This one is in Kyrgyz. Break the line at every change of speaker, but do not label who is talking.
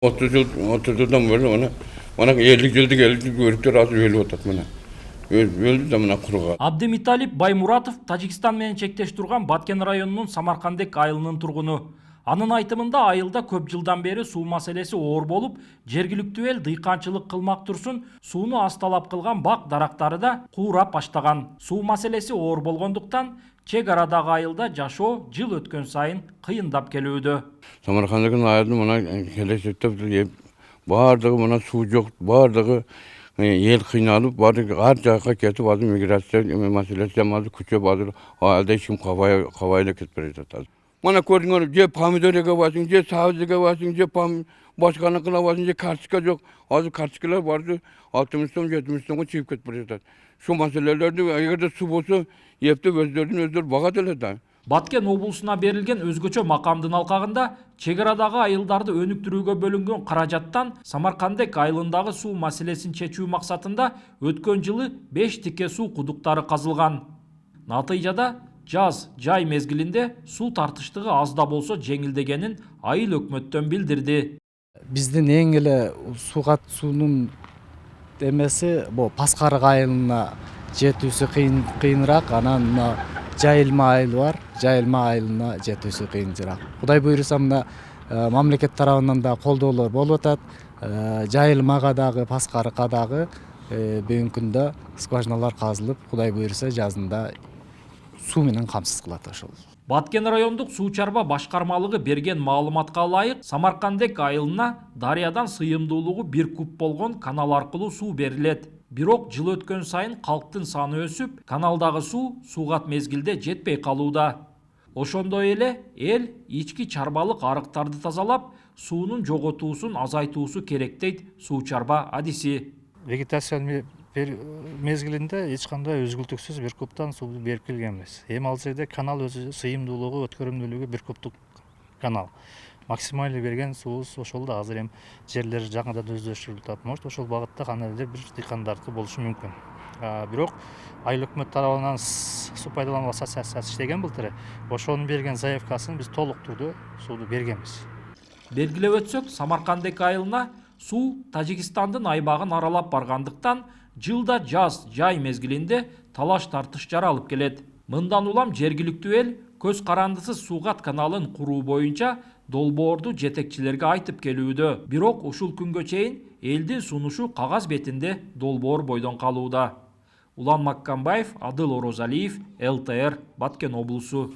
30 yıldan beri ona 50 yıllık örüktür az ölüp otat mana. Öldü de mana kuruğa.
Абдимиталип Баймуратов Тажикстан менен чектеш турган Баткен районунун Самаркандек айылынын тургуну. Анын айтымында айылда көп жылдан бери суу маселеси оор болуп, жергиликтүү эл дыйканчылык кылмак турсун, сууну аз талап кылган бак дарактары да куурап баштаган. Суу маселеси оор болгондуктан чек арадагы айылда жашоо жыл өткөн сайын кыйындап келүүдө.
Samarkand'ın ayarını mana gelecekte bardығы mana su yok, bardығы el kıynalıp, bardығы her caka ketip, bazı migrasyon meselesi yapmadı, küçük bazı halde işim kavayla ketip. Mana gördüğün je pomidorga basın, je savcıga basın, je başkanı kıla basın, je karşıka yok. Azı karşıkalar vardı, 60-70 ton çıkıp ketip. Şu meselelerde eğer de su bolsa, yepti özlerden bagat eledi.
Баткен облусуна берилген өзгөчө макамдын алкагында чек арадагы айылдарды өнүктүрүүгө бөлүнгөн каражаттан Самаркандек айылындагы суу маселесин чечүү максатында өткөн жылы 5 тике суу кудуктары казылган. Натыйжада жаз, жай мезгилинде суу тартыштыгы аз да болсо жеңилдегенин айыл өкмөттөн билдирди.
Биздин эң эле суунун эмеси бул Паскарык айылына жетүүсү кыйыныраак, анан Жайылма айыл бар, жайылма айылына жетүүсү кыйынчыраак. Кудай буйруса мына мамлекет тарабынан да колдоолор болуп атат. Жайылмага дагы, Паскарыкка дагы бүгүнкү күндө скважиналар казылып, кудай буйруса жазында суу менен камсыз кылат ошол.
Баткен райондук суу чарба башкармалыгы берген маалыматка ылайык, Самаркандек айылына дарыядан сыйымдуулугу 1 куб болгон канал аркылуу суу берилет. Бирок жыл өткөн сайын калктын саны өсүп, каналдагы суугат мезгилде жетпей калууда. Ошондой эле эл ички чарбалык арыктарды тазалап, суунун жоготуусун азайтуусу керек дейт суу чарба адиси.
Вегетация мезгилинде эч кандай өзгүлтүксүз 1 кубтан суу берип келгенбиз. Эми ал жерде канал өзү сыйымдуулугу, өткөрүмдүүлүгү 1 кубтук канал. Максималды берген суубуз ошол да азыр эми жерлер жаңыдан өздөштүрүлүп атат. Может ошол багытта кандайдыр бир дыйкандардыкы болушу мүмкүн. Бирок айыл өкмөт тарабынан суу пайдалануу ассоциациясы иштеген былтыр. Ошонун берген заявкасын биз толук түрдө сууну бергенбиз.
Белгилеп өтсөк, Самаркандек айылына суу Тажикстандын айбагын аралап баргандыктан жылда жаз, жай мезгилинде талаш тартыш жаралып келет. Мындан улам жергиликтүү эл көз карандысыз суугат каналын куруу боюнча долбоорду жетекчилерге айтып келүүдө. Бирок ушул күнгө чейин элдин сунушу кагаз бетинде долбоор бойдон калууда. Улан Маккамбаев, Адыл Орозалиев, ЛТР, Баткен облусу.